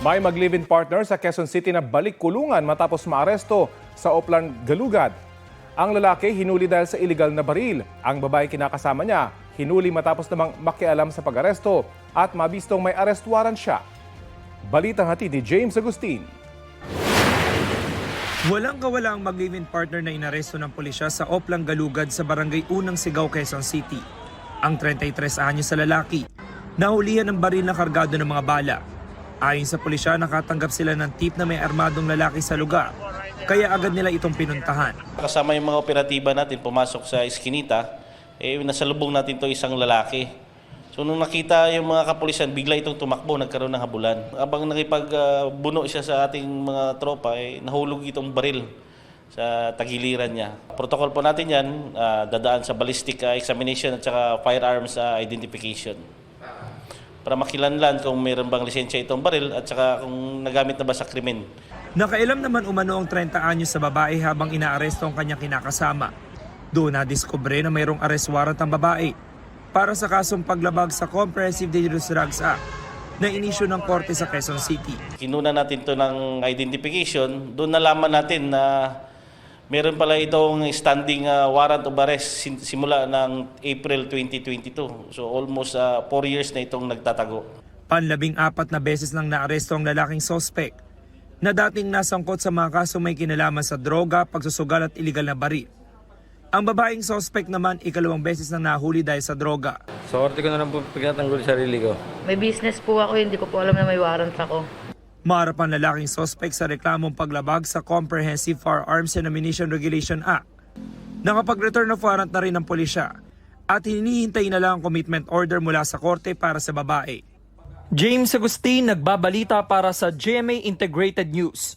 May mag-live-in partner sa Quezon City na balik kulungan matapos maaresto sa Oplan, Galugad. Ang lalaki hinuli dahil sa iligal na baril. Ang babae kinakasama niya hinuli matapos namang makialam sa pag-aresto at mabistong may arrest warrant siya. Balitang hatid ni James Agustin. Walang kawala ang mag-live-in partner na inaresto ng pulisya sa Oplan, Galugad sa Barangay Unang Sigaw, Quezon City. Ang 33 anyos sa lalaki, nahulihan ng baril na kargado ng mga bala. Ayon sa pulisya, nakatanggap sila ng tip na may armadong lalaki sa lugar, kaya agad nila itong pinuntahan. Kasama yung mga operatiba natin pumasok sa Eskinita, nasalubong natin to isang lalaki. So nung nakita yung mga kapulisan, bigla itong tumakbo, nagkaroon ng habulan. Habang nakipagbuno siya sa ating mga tropa, nahulog itong baril sa tagiliran niya. Protocol po natin yan, dadaan sa ballistic examination at saka firearms identification. Para makilanlan kung mayroon bang lisensya itong baril at saka kung nagamit na ba sa krimen. Nakailam naman umano ang 30 anyos sa babae habang inaaresto ang kanyang kinakasama. Doon nadiskubre na mayroong arrest warrant ang babae para sa kasong paglabag sa Comprehensive Dangerous Drugs Act na inisyu ng korte sa Quezon City. Kinuna natin to ng identification, doon nalaman natin na meron pala itong standing warrant of arrest simula ng April 2022. So almost 4 years na itong nagtatago. Panlabing-4 na beses nang naaresto ang lalaking sospek na dating nasangkot sa mga kaso may kinalaman sa droga, pagsusugal at iligal na baril. Ang babaeng sospek naman 2 beses nang nahuli dahil sa droga. Sa korte ko na lang po pagkatanggol sa sarili ko. May business po ako, hindi ko po alam na may warrant ako. Maharap ang lalaking sospek sa reklamong paglabag sa Comprehensive Firearms and Ammunition Regulation Act. Nakapag-return of warrant na rin ng pulisya at hinihintay na lang ang commitment order mula sa korte para sa babae. James Agustin, nagbabalita para sa GMA Integrated News.